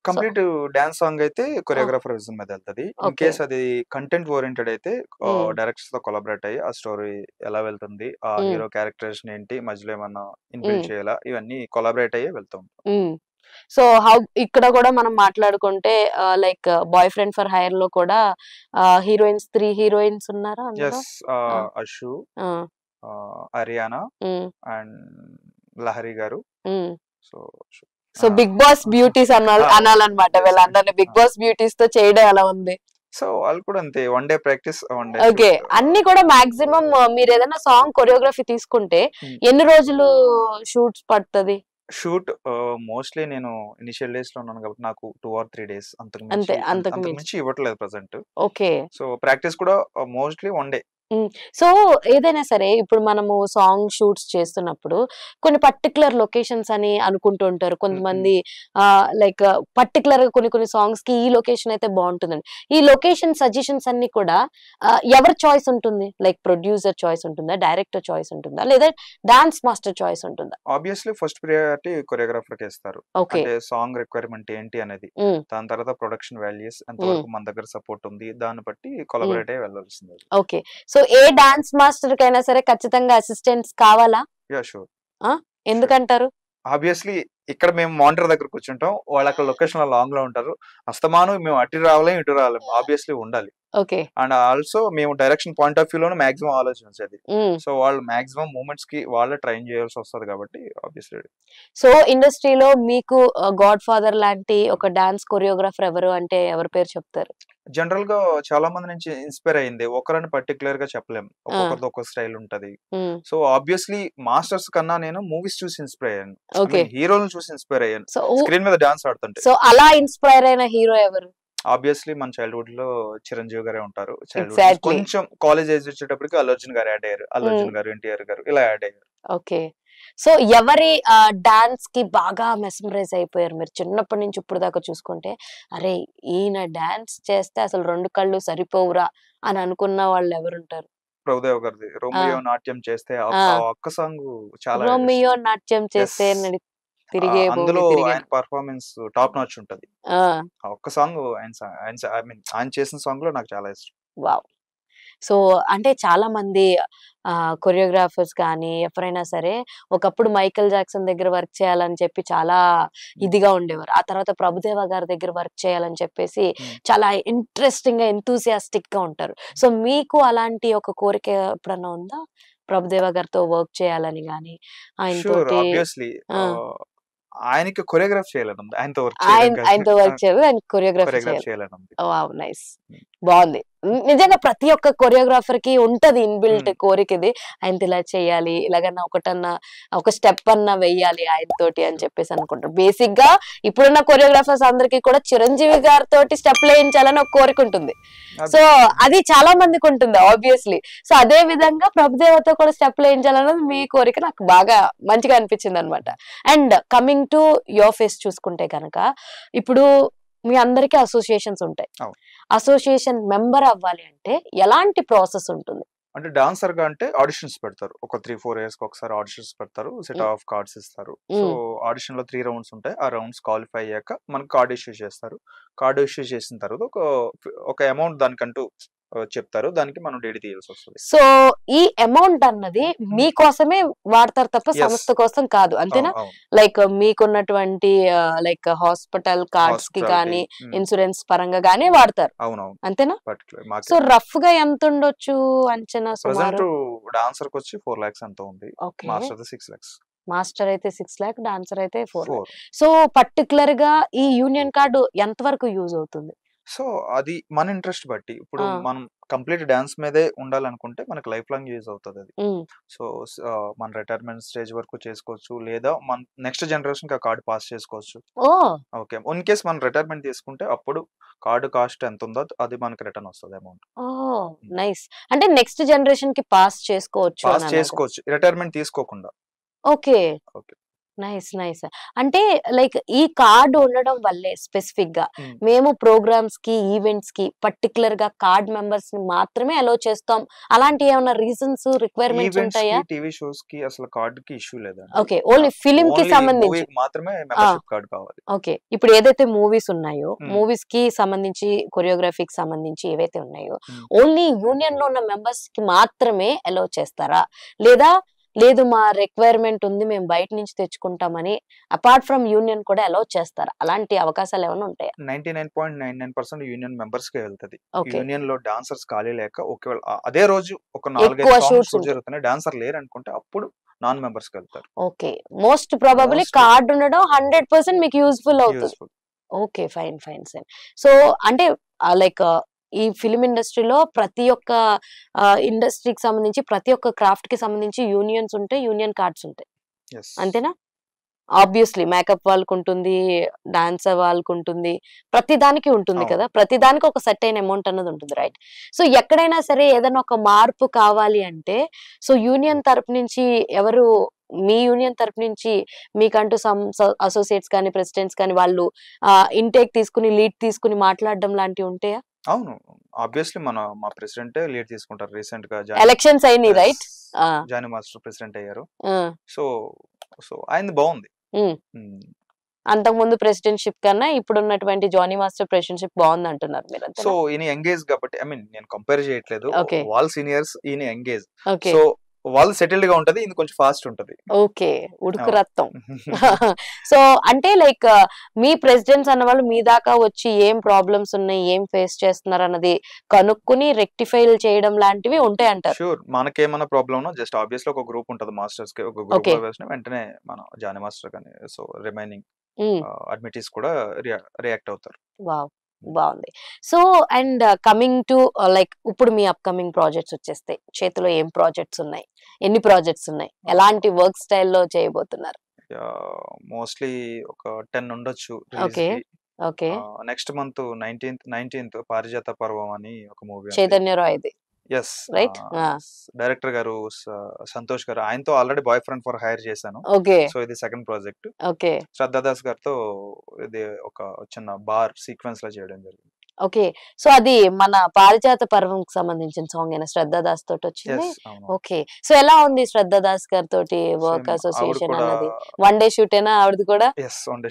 కంప్లీట్ డాన్స్ సాంగ్ అయితే కొరియోగ్రాఫర్ విజన్ మీద వెళ్తుంది. ఇన్ కేస్ అది కంటెంట్ ఓరియంటెడ్ అయితే డైరెక్టర్స్ తో కొలాబరేట్ అయ్యి ఆ స్టోరీ ఎలా వెళ్తుంది, ఆ హీరో క్యారెక్టరేషన్ ఏంటి, మధ్యలో ఏమన్నా ఇన్బిల్డ్ చేయాలా, ఇవన్నీ కొలాబరేట్ అయ్యే వెళ్తాం. సో ఇక్కడ కూడా మనం మాట్లాడుకుంటే like boyfriend for hire లో కూడా హీరోయిన్స్ 3 హీరోయిన్స్ ఉన్నారా? Ashu, Ariyana and Lahari garu. So Bigg Boss beauties అనాలన్నమాట వీళ్ళందరినీ. బిగ్ బాస్ బ్యూటీస్ తో చేయడం ఎలా ఉంది? సో వాళ్ళు కూడా అంతే, 1 డే ప్రాక్టీస్, 1 డే. ఓకే, అన్ని కూడా మాక్సిమం మీరు ఏదైనా సాంగ్ కొరియోగ్రఫీ తీసుకుంటే ఎన్ని రోజులు షూట్స్ పడుతుంది? షూట్ మోస్ట్లీ నేను ఇనిషియల్ డేస్ లో ఉన్నాను కాబట్టి నాకు 2 or 3 days, అంతకు మించి ఇవ్వట్లేదు ప్రెసెంట్. ఓకే, సో ప్రాక్టీస్ కూడా మోస్ట్లీ 1 day. సో ఏదైనా సరే ఇప్పుడు మనము సాంగ్ షూట్స్ చేస్తున్నప్పుడు కొన్ని పర్టికులర్ లొకేషన్స్ అని అనుకుంటూ ఉంటారు కొంతమంది. లైక్ పర్టికులర్ గా కొన్ని సాంగ్స్ కి ఈ లొకేషన్ అయితే బాగుంటుందండి. ఈ లొకేషన్ సజెషన్స్ అన్ని కూడా ఎవరి చాయిస్ ఉంటుంది? లైక్ ప్రొడ్యూసర్ చాయిస్ ఉంటుందా, డైరెక్టర్ చాయిస్ ఉంటుందా, లేదా డాన్స్ మాస్టర్ చాయిస్ ఉంటుందా? ఆబ్వియస్లీ ఫస్ట్ ప్రియారిటీ కొరియోగ్రాఫర్ కి ఇస్తారు. ఓకే. అంటే సాంగ్ రిక్వైర్మెంట్ ఏంటి అనేది, దాని తర్వాత ప్రొడక్షన్ వాల్యూస్ ఎంతవరకు మన దగ్గర సపోర్ట్ ఉంది, దాన్ని బట్టి కొలాబరేట్ అయ్యి వెళ్ళాల్సింది. ఓకే. సో ఏ డాన్స్ మాస్టర్ కైనా సరే ఖచ్చితంగా అసిస్టెంట్స్ కావాలా? Yeah sure. ఎందుకంటారు? ఆబ్వియస్లీ ఇక్కడ మేము మానిటర్ దగ్గర కూర్చుంటాం, వాళ్ళు అక్కడ లొకేషన్ లో లాంగ్ లో ఉంటారు. అస్తమానం మేము అటు రావాలేం ఇటు రాలేం, ఆబ్వియస్లీ ఉండాలి. ఓకే. అండ్ ఆల్సో మేము డైరెక్షన్ పాయింట్ ఆఫ్ వ్యూ లోనే మాక్సిమం ఆలోచించేది. సో వాళ్ళు మాక్సిమం మూమెంట్స్ కి వాళ్ళే ట్రైన్ చేయాల్సి వస్తుంది కాబట్టి ఆబ్వియస్లీ. సో ఇండస్ట్రీలో మీకు గాడ్ ఫాదర్ లాంటి ఒక డాన్స్ కొరియోగ్రాఫర్ ఎవరు అంటే ఎవరి పేరు చెప్తారు? జనరల్ గా చాలా మంది నుంచి ఇన్స్పైర్ అయింది, ఒకరని పర్టికులర్ గా చెప్పలేం, ఒక్కొక్కరితో ఒక్కొక్క స్టైల్ ఉంటది. సో ఆబ్వియస్లీ మాస్టర్స్ కన్నా నేను మూవీస్ చూసి ఇన్స్పైర్ అయ్యాను, హీరోలను చూసి ఇన్స్పైర్ అయ్యాను, స్క్రీన్ మీద డాన్స్ ఆడుతుంటే. సో అలా ఇన్స్పైర్ అయిన హీరో ఎవరు? ఆబ్వియస్లీ మన చైల్డ్హుడ్ లో చిరంజీవి గారే ఉంటారు. కొంచెం కాలేజ్ ఏజ్ వచ్చేటప్పటికి అల్లు అర్జున్ గారు యాడ్ అయ్యారు, అల్లు అర్జున్ గారు, ఎన్టీఆర్ గారు ఇలా యాడ్ అయ్యారు. ఓకే. సో ఎవరి డాన్స్ కి బాగా మెస్మరైజ్ అయిపోయారు మీరు చిన్నప్పటి నుంచి ఇప్పుడు దాకా చూసుకుంటే? అరే ఈయన డాన్స్ చేస్తే అసలు 2 కళ్ళు సరిపోవురా అని అనుకున్న వాళ్ళు ఎవరుంటారు? ప్రభుదేవ్ గారిది రోమియో నాట్యం చేస్తే ఒక్క సాంగ్ చాలా, రోమియో నాట్యం చేస్తే అందులో ఆయన పర్ఫార్మెన్స్ టాప్ నాచ్ ఉంటది. ఒక్క సాంగ్ ఆయన చేసిన సాంగ్ లో నాకు చాలా ఇష్టం. వావ్. సో అంటే చాలా మంది కొరియోగ్రాఫర్స్ కానీ ఎవరైనా సరే ఒకప్పుడు మైకేల్ జాక్సన్ దగ్గర వర్క్ చేయాలని చెప్పి చాలా ఇదిగా ఉండేవారు. ఆ తర్వాత ప్రభుదేవ గారి దగ్గర వర్క్ చేయాలని చెప్పేసి చాలా ఇంట్రెస్టింగ్ గా ఎంతూసియాస్టిక్ గా ఉంటారు. సో మీకు అలాంటి ఒక కోరిక ఎప్పుడన్నా ఉందా ప్రభుదేవ గారితో వర్క్ చేయాలని గానీ? ఆయనకి కొరియోగ్రాఫ్ చేయాలని, ఆయనతో వర్క్ చేయాలి, ఆయన కొరియోగ్రాఫ్ చేయాలి. వావ్, నైస్, బాగుంది. నిజంగా ప్రతి ఒక్క కొరియోగ్రాఫర్ కి ఉంటది ఇన్బిల్ట్ కోరిక ఇది, ఆయనతో ఇలా చేయాలి, ఇలాగన్నా ఒక స్టెప్ అన్నా వెయ్యాలి ఆయనతోటి అని చెప్పేసి అనుకుంటారు. బేసిక్ గా ఇప్పుడున్న కొరియోగ్రాఫర్స్ అందరికి కూడా చిరంజీవి గారితో స్టెప్ వేయించాలని ఒక కోరిక ఉంటుంది. సో అది చాలా మందికి ఉంటుంది ఆబ్వియస్లీ. సో అదే విధంగా ప్రభుదేవతో కూడా స్టెప్ వేయించాలన్నది మీ కోరిక, నాకు బాగా మంచిగా అనిపించింది అనమాట. And coming to your face చూసుకుంటే కనుక ఇప్పుడు మీ అందరికీ అసోసియేషన్స్ ఉంటాయి. అసోసియేషన్ మెంబర్ అవ్వాలి అంటే ఎలాంటి ప్రాసెస్ ఉంటుంది? అంటే డాన్సర్ గా అంటే ఆడిషన్స్ పెడతారు, ఒక 3-4 years కి ఒకసారి ఆడిషన్స్ పెడతారు, సెట్ ఆఫ్ కార్డ్స్ ఇస్తారు. సో ఆడిషన్ లో 3 rounds ఉంటాయి, ఆ రౌండ్స్ క్వాలిఫై అయ్యాక మనకు కార్డ్ ఇష్యూ చేస్తారు. కార్డ్ ఇష్యూ చేసిన తర్వాత ఒక అమౌంట్ దానికంటూ చెప్తారు, దానికి మనం డేట్ తీయాల్సి వస్తుంది. సో ఈ అమౌంట్ అన్నది మీకోసమే వాడతారు తప్ప సంస్థ కోసం కాదు, అంతేనా? లైక్ మీకున్నటువంటి లైక్ హాస్పిటల్ కార్డ్స్ కి కానీ ఇన్సూరెన్స్ పరంగా గానీ వాడతారు, అంతేనా? సో రఫ్ గా ఎంత ఉండొచ్చు అంచనా సుమారు? డాన్సర్ కి వచ్చి 4 lakhs అంత ఉంది, మాస్టర్ 6 lakhs. మాస్టర్ అయితే 6 lakh, డాన్సర్ అయితే 4 lakh. సో పర్టికులర్ గా ఈ యూనియన్ కార్డు ఎంత వరకు యూజ్ అవుతుంది? సో అది మన ఇంట్రెస్ట్ బట్టి, ఇప్పుడు మనం కంప్లీట్ డాన్స్ మీదే ఉండాలనుకుంటే మనకు లైఫ్ లాంగ్ యూజ్ అవుతుంది అది. సో మన రిటైర్మెంట్ స్టేజ్ వరకు చేసుకోవచ్చు, లేదా మన నెక్స్ట్ జనరేషన్ కి ఆ కార్డు పాస్ చేసుకోవచ్చు. ఓకే, ఇన్ కేస్ మనం రిటైర్మెంట్ తీసుకుంటే అప్పుడు కార్డు కాస్ట్ ఎంత ఉందో అది మనకి రిటర్న్ వస్తుంది అమౌంట్. నైస్. అంటే నెక్స్ట్ జనరేషన్ కి పాస్ చేసుకోవచ్చు రిటైర్మెంట్ తీసుకోకుండా. Okay, nice nice. అంటే లైక్ ఈ కార్డు ఉండడం వల్లే స్పెసిఫిక్ గా మేము ప్రోగ్రామ్స్ కి ఈవెంట్స్ కి పర్టికులర్ గా కార్డ్ మెంబర్స్ ని మాత్రమే అలో చేస్తాం, అలాంటి ఏమైనా రీజన్స్ రిక్వైర్మెంట్స్ ఉంటాయా? టీవీ షోస్ కి అసలు కార్డ్ కి ఇష్యూ లేదు. ఓకే, ఓన్లీ ఫిల్మ్ కి సంబంధించి మాత్రమే మెంబర్షిప్ కార్డ్ కావాలి. ఓకే, ఇప్పుడు ఏదైతే మూవీస్ ఉన్నాయో మూవీస్ కి సంబంధించి కొరియోగ్రఫీకి సంబంధించి ఏవైతే ఉన్నాయో ఓన్లీ యూనియన్ లో ఉన్న మెంబర్స్ కి మాత్రమే అలో చేస్తారా, లేదా లేదు మా రిక్వైర్మెంట్ ఉంది మేము బయట నుంచి తెచ్చుకుంటామని అపార్ట్ ఫ్రమ్ యూనియన్ కూడా అలౌ చేస్తారా? అలాంటి అవకాశాలు ఏమైనా ఉంటాయా? 99.99% యూనియన్ మెంబర్స్ కే వెళ్తది. యూనియన్ లో డాన్సర్స్ ఖాళీ లేక ఒకవేళ అదే రోజు ఒక 4-5 సాంగ్స్ జరుగుతున్నాయి, డాన్సర్ లేరు అనుకుంటే అప్పుడు నాన్ మెంబర్స్ కి వెళ్తారు. ఓకే, మోస్ట్ ప్రాబబ్లీ కార్డ్ ఉండడం 100% మీకు యూస్ఫుల్ అవుతుంది. Okay, fine fine sir. So అంటే లైక్ ఈ ఫిల్మ్ ఇండస్ట్రీలో ప్రతి ఒక్క ఇండస్ట్రీకి సంబంధించి ప్రతి ఒక్క క్రాఫ్ట్ కి సంబంధించి యూనియన్స్ ఉంటాయి, యూనియన్ కార్డ్స్ ఉంటాయి, అంతేనా? ఆబ్వియస్లీ మేకప్ వాళ్ళకు ఉంటుంది, డాన్సర్ వాళ్ళకు ఉంటుంది, ప్రతి దానికి ఉంటుంది అవును. కదా, ప్రతి దానికి ఒక సర్టైన్ అమౌంట్ అన్నది ఉంటుంది, రైట్? సో ఎక్కడైనా సరే ఏదైనా ఒక మార్పు కావాలి అంటే, సో యూనియన్ తరపు నుంచి ఎవరు, మీ యూనియన్ తరపు నుంచి మీకంటూ సమ్ అసోసియేట్స్ కానీ ప్రెసిడెంట్స్ కానీ వాళ్ళు ఇంటేక్ తీసుకుని లీడ్ తీసుకుని మాట్లాడడం లాంటివి ఉంటాయా? అవును. ఆబ్వియస్లీ మా ప్రెసిడెంటే లీడ్ తీసుకుంటారు. రీసెంట్ గా ఎలక్షన్స్ అయినాయి, రైట్? జానీ మాస్టర్ ప్రెసిడెంట్ అయ్యారు. సో సో ఆయనది బాగుంది. అంతకు ముందు ప్రెసిడెంట్షిప్ కన్నా ఇప్పుడున్నటువంటి జానీ మాస్టర్ ప్రెసిడెంట్షిప్ బాగుంది అంటున్నారు మీరు. సో ఈయన ఎంగేజ్ కాబట్టి, ఐ మీన్ నేను కంపేర్ చేయట్లేదు, ఓకే వాళ్ళ సీనియర్స్ ఈయన ఎంగేజ్. ఓకే సో వాళ్ళు సెటిల్డ్ గా ఉంటది, ఇది కొంచెం ఫాస్ట్ ఉంటది. ఓకే ఉడుకు రక్తం. సో అంటే లైక్ మీ ప్రెసిడెంట్స్ అన్న వాళ్ళు మీ దాకా వచ్చి ఏం ప్రాబ్లమ్స్ ఉన్నాయి, ఏం ఫేస్ చేస్తున్నారు అన్నది కనుక్కుని రెక్టిఫై చేయడం లాంటివి ఉంటాయి అంటారు. షూర్. మనకేమైనా ప్రాబ్లమ్ ఉన్నా జస్ట్ ఆబ్వియస్లీ ఒక గ్రూప్ ఉంటది మాస్టర్స్ కి, ఒక గ్రూప్ ఓకే లో వేసిన వెంటనే మన జానీ మాస్టర్ కానీ సో రిమైనింగ్ అడ్మిటీస్ కూడా రియాక్ట్ అవుతారు. వావ్, బాగుంది. So and coming to like ఇప్పుడు మీ అప్కమింగ్ ప్రాజెక్ట్స్ వచ్చేస్తే చేతిలో ఏం ప్రాజెక్ట్స్ ఉన్నాయి, ఎన్ని ప్రాజెక్ట్స్ ఉన్నాయి, ఎలాంటి వర్క్ స్టైల్లో చేయబోతున్నారు? మోస్ట్లీ ఒక 10 ఉండొచ్చు ఓకే రిలీజ్ కి. Okay next month 19th Parijatha Parvam అని ఒక మూవీ ఉంది. చైతన్య రాయ్ది, yes. Right? Director garu Santosh garu, ఆయనతో already boyfriend for hire చేశాను. ఓకే సో ఇది సెకండ్ ప్రాజెక్ట్. ఓకే శ్రద్ధాదాస్ గారితో ఇది ఒక చిన్న బార్ సీక్వెన్స్ లా చేయడం జరిగింది. ఓకే. సో అది మన పారిజాత పర్వంకి సంబంధించిన సాంగ్ ఏనా శ్రద్ధాదాస్ తోటి వచ్చింది? ఎస్, అవును. ఓకే. సో ఎలా ఉంది శ్రద్ధాదాస్ గారి తోటి వర్క్ ఆవిడ అసోసియేషన్ కూడా అన్నది? వన్ డే షూట్ ఏనా ఆవిడది కూడా? Yes, one day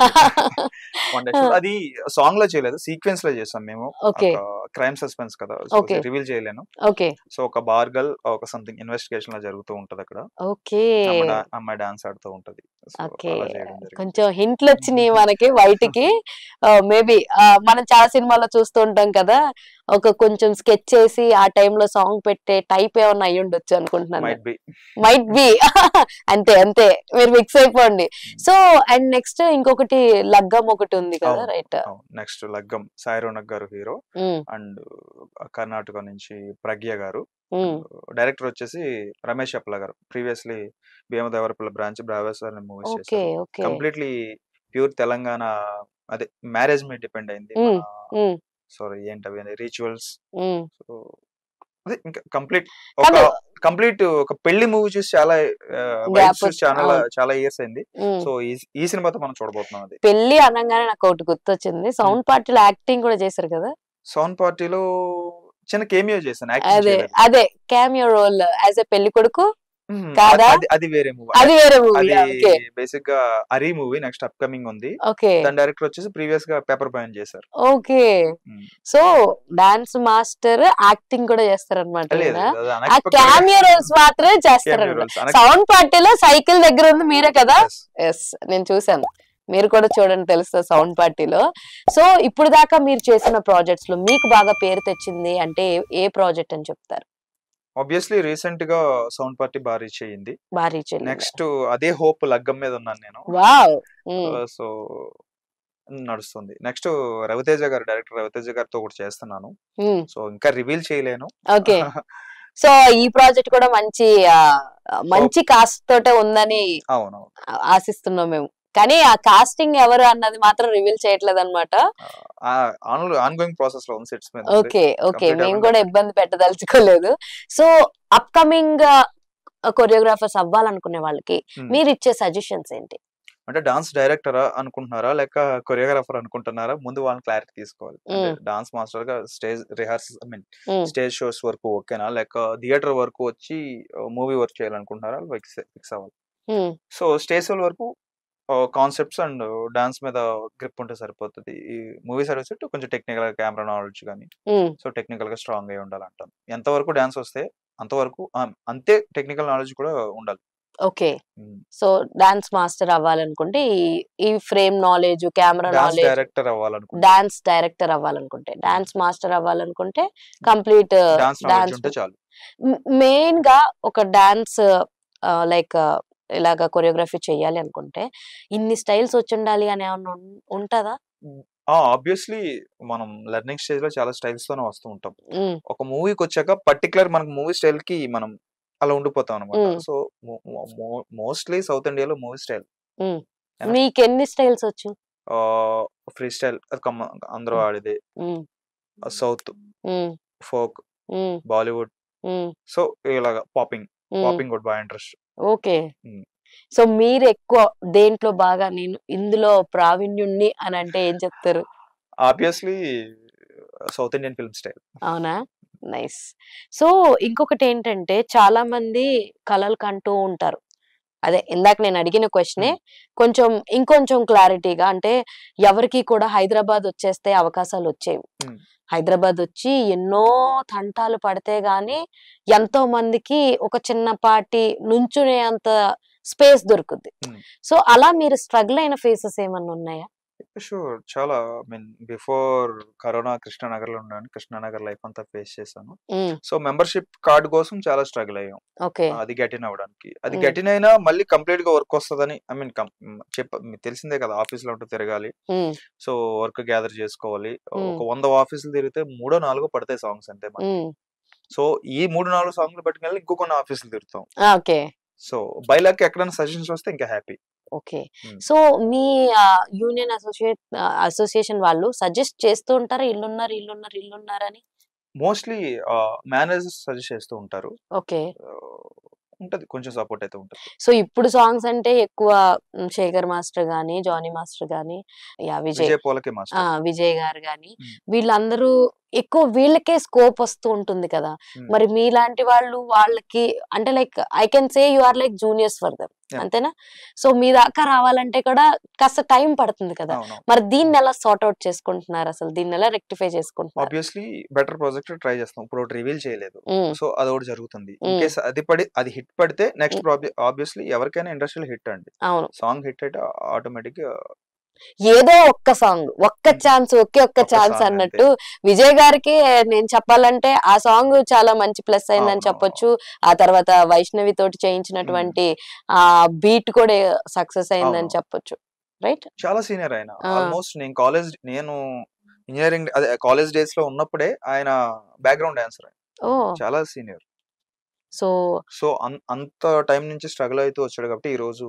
shoot. అది సాంగ్ లో చేయలేదు, సీక్వెన్స్ లో చేసాం మేము. ఓకే ఒక క్రైమ్ సస్పెన్స్ కదా, ఓకే రివీల్ చేయలేను. ఓకే సో ఒక బార్ గర్ల్ ఒక సంథింగ్ ఇన్వెస్టిగేషన్ లా జరుగుతూ ఉంటది అక్కడ. ఓకే అమ్మాయి డాన్స్ ఆడుతూ ఉంటది. So okay. అలా చేయడం జరిగింది. కొంచెం హింట్లు వచ్చినాయి మనకి బయటికి. మేబీ మనం చాలా సినిమాల్లో చూస్తూ ఉంటాం కదా, ఒక కొంచెం స్కెచ్ చేసి ఆ టైంలో సాంగ్ పెట్టే టైప్ ఏమన్నా అయ్యి ఉండొచ్చు అనుకుంటున్నాను. Might be. అంతే అంతే, మీరు ఫిక్స్ అయిపోండి. సో అండ్ నెక్స్ట్ ఇంకొకటి లగ్గం ఒకటి ఉంది కదా, రైట్? నెక్స్ట్ లగ్గం సాయి రోనక్ గారు హీరో, అండ్ కర్ణాటక నుంచి ప్రజ్ఞ గారు. డైరెక్టర్ వచ్చేసి రమేష్ అప్ల గారు, ప్రీవియస్లీ భీమదేవరపల్లి బ్రాంచ్ బ్రావెస్ అనే మూవీస్ ఓకే చేశారు. ఓకే కంప్లీట్లీ ప్యూర్ తెలంగాణ, అదే మ్యారేజ్ మీద డిపెండ్ అయింది. సారీ ఏంటవి రిచువల్స్. సో అదే ఇంకా కంప్లీట్ ఒక పెళ్లి మూవీ చూసి చాలా చాలా ఇయర్స్ అయింది. సో ఈ సినిమాతో మనం చూడబోతున్నాం. అది పెళ్లి అనగానే నాకు ఒకటి గుర్తొచ్చింది, సౌండ్ పార్టీలో యాక్టింగ్ కూడా చేశారు కదా? సౌండ్ పార్టీలో చిన్న కేమియో చేశాను. అదే అదే క్యామియో రోల్ యాజ్ ఎ పెళ్లి కొడుకు కాదా? అది వేరే మూవీ. అది వేరే మూవీ. ఓకే. బేసిక్ గా aari movie next up coming ఉంది. ఓకే. దాని డైరెక్టర్ వచ్చేసి ప్రీవియస్ గా పేపర్ బాయ్ చేశారు. Okay. So dance master acting కూడా చేస్తారన్నమాట. ఆ క్యామియో రోల్స్ మాత్రమే చేస్తారన్నమాట. సౌండ్ పార్టీలో సైకిల్ దగ్గర ఉంది మీరే కదా? ఎస్, నేను చూసాను. మీరు కూడా చూడండి, తెలుస్తుంది సౌండ్ పార్టీలో. సో ఇప్పుడు దాకా మీరు చేసిన ప్రాజెక్ట్స్ లో మీకు బాగా పేరు తెచ్చింది అంటే ఏ ప్రాజెక్ట్ అని చెప్తారు? ఆబ్వియస్లీ రీసెంట్ గా సౌండ్ పార్టీ బాగా రీచ్ అయ్యింది. నెక్స్ట్ అదే హోప్ లగ్గం మీద ఉన్నాను నేను. వావ్. సో నడుస్తుంది. నెక్స్ట్ రవితేజ గారు, డైరెక్టర్ రవితేజ గారితో కూడా చేస్తున్నాను. సో ఇంకా రివీల్ చేయలేను. ఓకే. సో ఈ ప్రాజెక్ట్ కూడా మంచి కాస్ట్ తోటే ఉందని ఆశిస్తున్నాం మేము, కానీ ఆ కాస్టింగ్ ఎవరు అన్నది మాత్రం రివీల్ చేయట్లేదు అనమాట. ఆన్గోయింగ్ ప్రాసెస్ లో ఉంది, సెట్స్ మీద. ఓకే ఓకే, మేము కూడా ఇబ్బంది పెట్టదలుచుకోలేదు. సో అప్ కమింగ్ కొరియోగ్రాఫర్స్ అవ్వాలనుకునే వాళ్ళకి మీరు ఇచ్చే సజెషన్స్ ఏంటి? అంటే డాన్స్ డైరెక్టరా అనుకుంటున్నారా లేక కొరియోగ్రాఫర్ అనుకుంటున్నారా? ముందు వాళ్ళని క్లారిటీ తీసుకోవాలి. డాన్స్ మాస్టర్ గా stage rehearsal, I mean stage shows వరకు ఓకేనా, లేక థియేటర్ వరకు వచ్చి మూవీ వర్క్ చేయాలనుకుంటున్నారా? ఫిక్స్ అవ్వాలి. సో స్టేజ్ షోల వరకు కాన్సెప్ట్స్ అండ్ డాన్స్ మీద గ్రిప్ ఉంటే సరిపోతుంది. ఈ మూవీ సైడ్ వచ్చి కొంచెం టెక్నికల్ గా కెమెరా నాలెడ్జ్ కానీ, సో టెక్నికల్ గా స్ట్రాంగ్ అయి ఉండాలంటాను. ఎంతవరకు డాన్స్ వస్తే అంతవరకు అంతే టెక్నికల్ నాలెడ్జ్ కూడా ఉండాలి. ఓకే. సో డాన్స్ మాస్టర్ అవ్వాలనుకుంటే ఈ frame knowledge, camera knowledge, director అవ్వాలనుకుంటే డాన్స్ డైరెక్టర్ అవ్వాలనుకుంటే, డాన్స్ మాస్టర్ అవ్వాలనుకుంటే కంప్లీట్ డాన్స్ ఉంటే చాలు. మెయిన్ గా ఒక డాన్స్ లైక్ ఇలాగా కొరియోగ్రఫీ చేయాలి అనుకుంటే ఇన్ని స్టైల్స్ వచ్చి ఉండాలి అని ఏమన్నా ఉంటుందా? ఆబ్వియస్లీ మనం లెర్నింగ్ స్టేజ్ లో చాలా స్టైల్స్ తోనే వస్తూ ఉంటాం. ఒక మూవీకి వచ్చాక పర్టికులర్ మనకు మూవీ స్టైల్ కి మనం అలా ఉండిపోతాం అనమాట. సో మోస్ట్లీ సౌత్ ఇండియాలో మూవీ స్టైల్ మీకు ఎన్ని స్టైల్స్ వచ్చు? ఫ్రీ స్టైల్ అందరూ ఆడేది, సౌత్, ఫోక్, బాలీవుడ్, సో ఇలాగా పాపింగ్ కూడా బాగా ఇంట్రెస్ట్. ఓకే. సో మీరు ఎక్కువ దేంట్లో బాగా నేను ఇందులో ప్రావీణ్యుణ్ణి అని అంటే ఏం చెప్తారు? Obviously south Indian film style. అవునా? నైస్. సో ఇంకొకటి ఏంటంటే చాలా మంది కలలు కంటూ ఉంటారు. అదే ఇందాక నేను అడిగిన క్వశ్చనే కొంచెం ఇంకొంచెం క్లారిటీగా, అంటే ఎవరికి కూడా హైదరాబాద్ వచ్చేస్తే అవకాశాలు వచ్చేవి. హైదరాబాద్ వచ్చి ఎన్నో తంటాలు పడితే గాని ఎంతో మందికి ఒక చిన్నపాటి నుంచునే అంత స్పేస్ దొరుకుద్ది. సో అలా మీరు స్ట్రగుల్ అయిన ఫేసెస్ ఏమన్నా ఉన్నాయా? షూర్, చాలా. బిఫోర్ కరోనా కృష్ణానగర్ లో ఉన్నాను. కృష్ణానగర్ లైఫ్ అంతా ఫేస్ చేశాను. సో మెంబర్షిప్ కార్డ్ కోసం చాలా స్ట్రగుల్ అయ్యాం. అది గెటిన్ అవ్వడానికి. అది గెటిన్ అయినా మళ్ళీ కంప్లీట్ గా వర్క్ వస్తుందని మీకు తెలిసిందే కదా, ఆఫీస్ లో ఉంటూ తిరగాలి. సో వర్క్ గ్యాదర్ చేసుకోవాలి. ఒక 100 ఆఫీసులు తిరిగితే 3-4 పడతాయి సాంగ్స్ అంతే మనకి. సో ఈ 3-4 సాంగ్లు పట్టుకెళ్ళి ఇంకో కొన్ని ఆఫీసులు తిరుగుతాం. సో బైలాక్ ఎక్కడైనా సజెషన్స్ వస్తే ఇంకా హ్యాపీ. ఓకే. సో మీ యూనియన్ అసోసియేషన్ వాళ్ళు సజెస్ట్ చేస్తూ ఉంటారా ఇల్లున్నారని? మోస్ట్లీ మేనేజర్స్ సజెస్ట్ చేస్తూ ఉంటారు. ఓకే. ఉంటది, కొంచెం సపోర్ట్ అయితే ఉంటది. సో ఇప్పుడు సాంగ్స్ అంటే ఎక్కువ శేఖర్ మాస్టర్ గానీ, జానీ మాస్టర్ గానీ, విజయ్ గారు గానీ, వీళ్ళందరూ ఎక్కువ వీళ్ళకే స్కోప్ వస్తూ ఉంటుంది కదా. మరి మీలాంటి వాళ్ళకి అంటే like I can say you are like juniors for them, అంతేనా? సో మీ దాకా రావాలంటే కూడా కాస్త టైం పడుతుంది కదా. మరి దీన్ని ఎలా సార్ట్ అవుట్ చేసుకుంటున్నారు, అసలు దీన్ని ఎలా రెక్టిఫై చేసుకుంటున్నారు? ఆబ్వియస్లీ బెటర్ ప్రాజెక్ట్ ట్రై చేస్తాం. ఇప్పుడు రివీల్ చేయలేదు, సో అది ఒకటి జరుగుతుంది. ఇన్ కేస్ అది హిట్ పడితే నెక్స్ట్ ఆబ్వియస్లీ ఎవరికైనా ఇండస్ట్రియల్ హిట్ అండి. సాంగ్ హిట్ అయితే ఆటోమేటిక్ ఏదో ఒక్క సాంగ్, ఒక్క ఛాన్స్, ఒక్క ఛాన్స్ అన్నట్టు విజయ్ గారికి నేను చెప్పాలంటే ఆ సాంగ్ చాలా మంచి ప్లస్ అయిందని చెప్పొచ్చు. ఆ తర్వాత వైష్ణవి తోటి చేయించినటువంటి ఆ బీట్ కూడా సక్సెస్ అయిందని చెప్పొచ్చు, రైట్? చాలా సీనియర్ ఆయన. ఆల్మోస్ట్ నేను ఇంజనీరింగ్ అదే కాలేజ్ డేస్ లో ఉన్నప్పుడే ఆయన బ్యాక్గ్రౌండ్ డాన్సర్. చాలా సీనియర్. సో అంత టైం నుంచి స్ట్రగుల్ అవుతూ వచ్చాడు కాబట్టి ఈ రోజు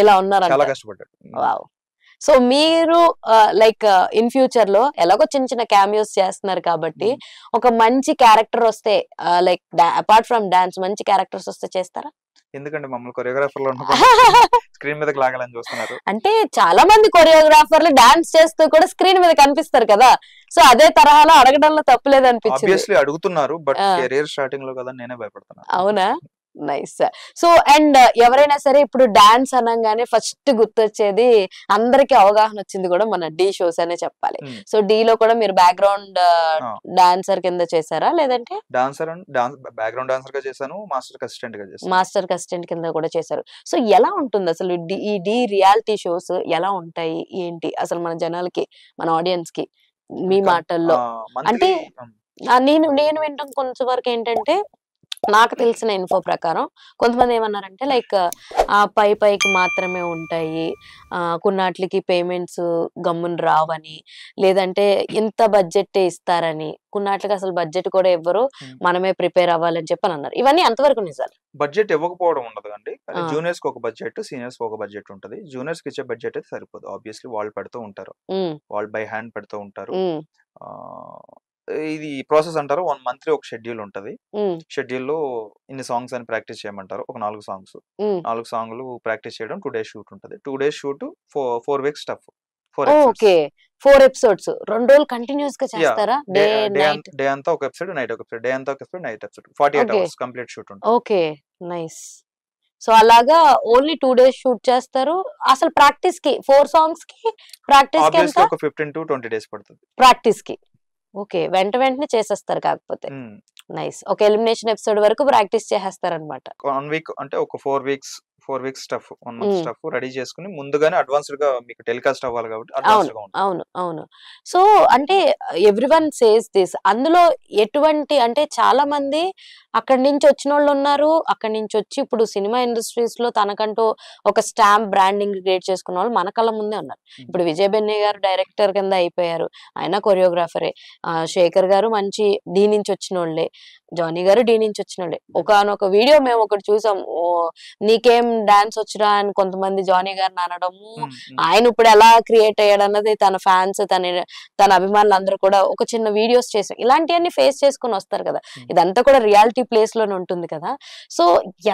ఇలా ఉన్నారు. చాలా కష్టపడ్డాడు. సో మీరు లైక్ ఇన్ ఫ్యూచర్ లో ఎలాగో చిన్న క్యామియోస్ చేస్తున్నారు కాబట్టి ఒక మంచి క్యారెక్టర్ వస్తే, లైక్ అపార్ట్ ఫ్రమ్ డాన్స్ మంచి క్యారెక్టర్స్ వస్తే చేస్తారా? ఎందుకంటే మమ్మల్ని కొరియోగ్రాఫర్లు స్క్రీన్ మీద లాగాలని చూస్తున్నారు. అంటే చాలా మంది కొరియోగ్రాఫర్లు డాన్స్ చేస్తూ కూడా స్క్రీన్ మీద కనిపిస్తారు కదా. సో అదే తరహాలో అడగడంలో తప్పులేదు అనిపించింది. ఆబ్వియస్లీ అడుగుతున్నారు, బట్ కెరీర్ స్టార్టింగ్ లో కదా నేనే భయపడుతున్నాను. అవునా? నైస్. సో అండ్ ఎవరైనా సరే ఇప్పుడు డాన్స్ అనగానే ఫస్ట్ గుర్తొచ్చేది, అందరికి అవగాహన వచ్చింది కూడా మన డి షోస్ అనే చెప్పాలి. సో డి లో కూడా మీరు బ్యాక్గ్రౌండ్ డాన్సర్ కింద చేశారా, లేదంటే? బ్యాక్గ్రౌండ్ డాన్సర్ గా చేశాను, మాస్టర్ అసిస్టెంట్ కింద కూడా చేశారు. సో ఎలా ఉంటుంది అసలు ఈ డి రియాలిటీ షోస్ ఎలా ఉంటాయి, ఏంటి అసలు మన జనాలకి, మన ఆడియన్స్ కి మీ మాటల్లో? అంటే నేను వింటాం కొంచెం వరకు ఏంటంటే, నాకు తెలిసిన ఇన్ఫో ప్రకారం కొంతమంది ఏమన్నారంటే లైక్ పైకి మాత్రమే ఉంటాయి, కొన్నాట్లకి పేమెంట్స్ గమ్మున రావని, లేదంటే ఇంత బడ్జెట్ ఇస్తారని, కొన్నాట్లకి అసలు బడ్జెట్ కూడా ఇవ్వరు, మనమే ప్రిపేర్ అవ్వాలని చెప్పని అన్నారు. ఇవన్నీ అంతవరకు నిజాలు? బడ్జెట్ ఇవ్వకపోవడం ఉండదు అండి. జూనియర్స్ కి ఒక బడ్జెట్, సీనియర్స్ కి ఒక బడ్జెట్ ఉంటుంది. జూనియర్స్ కి ఇచ్చే బడ్జెట్ అయితే సరిపోదు. ఆబ్వియస్లీ వాళ్ళు పెడుతూ ఉంటారు, వాళ్ళు బై హ్యాండ్ పెడుతూ ఉంటారు. ఇది ప్రాసెస్ అంటారు. 1 మంత్ ఒక షెడ్యూల్ ఉంటది. షెడ్యూల్ లో ఇన్ని సాంగ్స్ అని ప్రాక్టీస్ చేయమంటారు. ఒక 4 సాంగ్లు ప్రాక్టీస్ చేయడం 2 డేస్ షూట్ ఉంటది. 2 days shoot, 4 weeks stuff. 4 episodes 2 రోజులు కంటిన్యూస్ గా చేస్తారా? డే అంతా ఒక ఎపిసోడ్, నైట్ ఒక ఎపిసోడ్, డే అంతా ఒక episode, night episode, 48 hours complete shoot ఉంటుంది. Okay, nice. సో అలాగా ఓన్లీ 2 డేస్ షూట్ చేస్తారు. అసలు ప్రాక్టీస్ కి 4 సాంగ్స్ కి ప్రాక్టీస్ కి ఎంత? ఒక 15 to 20 డేస్ పడుతుంది ప్రాక్టీస్ కి. ఓకే, వెంటనే చేసేస్తారు. కాకపోతే నైస్. ఒక ఎలిమినేషన్ ఎపిసోడ్ వరకు ప్రాక్టీస్ చేసేస్తారు అన్నమాట. 1 వీక్ అంటే ఒక 4 weeks stuff, 1 month stuff ready చేసుకుని ముందుగానే అడ్వాన్స్డ్ గా మీకు టెలికాస్ట్ అవ్వాలి కాబట్టి అడ్వాన్స్డ్ గా ఉంటుంది. అవును. సో అంటే ఎవ్రీవన్ సేస్ దిస్. అందులో ఎటువంటి అంటే చాలా మంది అక్కడి నుంచి వచ్చిన వాళ్ళు ఉన్నారు, అక్కడి నుంచి వచ్చి ఇప్పుడు సినిమా ఇండస్ట్రీస్ లో తనకంటూ ఒక స్టాంప్ బ్రాండింగ్ క్రియేట్ చేసుకున్న వాళ్ళు మన కళ్ళ ముందే ఉన్నారు. ఇప్పుడు విజయ్ బెన్నీ గారు డైరెక్టర్ కింద అయిపోయారు, ఆయన కొరియోగ్రాఫరే. శేఖర్ గారు మంచి డీ నుంచి వచ్చిన వాళ్ళే, జానీ గారు డీ నుంచి వచ్చిన వాళ్ళే. ఒకనొక వీడియో మేము ఒకటి చూసాం, నీకేం డాన్స్ వచ్చురా అని కొంతమంది జానీ గారిని అనడము, ఆయన ఇప్పుడు ఎలా క్రియేట్ అయ్యాడు అన్నది తన ఫ్యాన్స్ తన అభిమానులు అందరూ కూడా ఒక చిన్న వీడియోస్ చేసి ఇలాంటివన్నీ ఫేస్ చేసుకుని వస్తారు కదా. ఇదంతా కూడా రియాలిటీ ప్లేస్ లోనే ఉంటుంది కదా. సో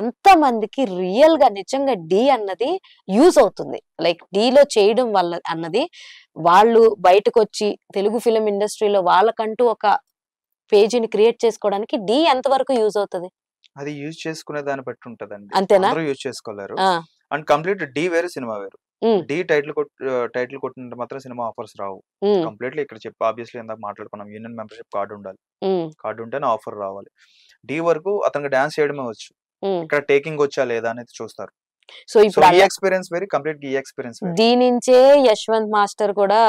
ఎంత మందికి రియల్ గా నిజంగా డి అన్నది యూజ్ అవుతుంది, లైక్ డీలో చేయడం వల్ల అన్నది వాళ్ళు బయటకు వచ్చి తెలుగు ఫిలిం ఇండస్ట్రీలో వాళ్ళకంటూ ఒక పేజీని క్రియేట్ చేసుకోవడానికి డి ఎంత వరకు యూజ్ అవుతుంది? అది యూజ్ చేసుకునే దాన్ని బట్టి ఉంటదండి. అంతేనా? అందరూ యూజ్ చేసుకోలేరు. అండ్ కంప్లీట్ డి వేరు, సినిమా వేరు. డి టైటిల్ కొట్టినంత మాత్రం సినిమా ఆఫర్స్ రావు. కంప్లీట్లీ ఇక్కడ చెప్పి ఆబ్వియస్లీ ఇందాక మాట్లాడుకున్నాం, యూనియన్ మెంబర్షిప్ కార్డు ఉండాలి. కార్డు ఉంటేనే ఆఫర్ రావాలి. డి వరకు అతనికి డాన్స్ చేయడమే వచ్చు, ఇక్కడ టేకింగ్ వచ్చా లేదా అనేది చూస్తారు. సో ఇప్పుడు ఈ ఎక్స్పీరియన్స్ వేరు, కంప్లీట్ ఈ ఎక్స్పీరియన్స్ వేరు. దీని నుంచే యశ్వంత్ మాస్టర్ కూడా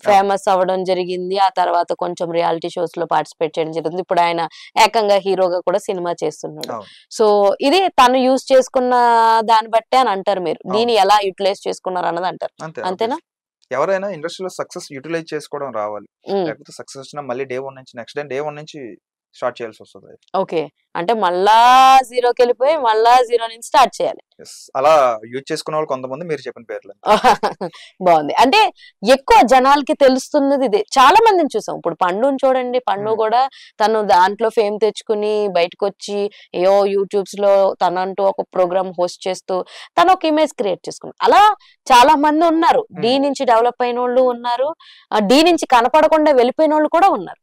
ఫేమస్ అవ్వడం జరిగింది. ఆ తర్వాత కొంచెం రియాలిటీ షోస్ లో పార్టిసిపేట్ చేయడం జరిగింది. ఇప్పుడు ఆయన ఏకంగా హీరోగా కూడా సినిమా చేస్తున్నాడు. సో ఇది తను యూజ్ చేసుకున్న దాన్ని బట్టే అని అంటారు మీరు, దీన్ని ఎలా యూటిలైజ్ చేసుకున్నారు అన్నది అంటారు. అంతేనా? ఎవరైనా ఇండస్ట్రీలో సక్సెస్ యూటిలైజ్ చేసుకోవడం రావాలి, లేకపోతే సక్సెస్ వచ్చినా మళ్ళీ డే 1 నుంచి నెక్స్ట్ డే 1 నుంచి స్టార్ట్ చేయాల్సి వస్తుంది. ఓకే, అంటే మళ్ళా జీరోకి వెళ్ళిపోయి మళ్ళా జీరో నుంచి స్టార్ట్ చేయాలి. అలా యూజ్ చేసుకున్న వాళ్ళు కొంతమంది మీరు చెప్పిన పేర్లు. బాగుంది. అంటే ఎక్కువ జనాలకి తెలుస్తున్నది ఇదే. చాలా మందిని చూసాం. ఇప్పుడు పండుని చూడండి, పండు కూడా తను దాంట్లో ఫేమ్ తెచ్చుకుని బయటకు వచ్చి ఏవో యూట్యూబ్స్ లో తనంటూ ఒక ప్రోగ్రామ్ హోస్ట్ చేస్తూ తను ఒక ఇమేజ్ క్రియేట్ చేసుకున్నాడు. అలా చాలా మంది ఉన్నారు. డి నుంచి డెవలప్ అయిన వాళ్ళు ఉన్నారు, డి నుంచి కనపడకుండా వెళ్ళిపోయిన వాళ్ళు కూడా ఉన్నారు.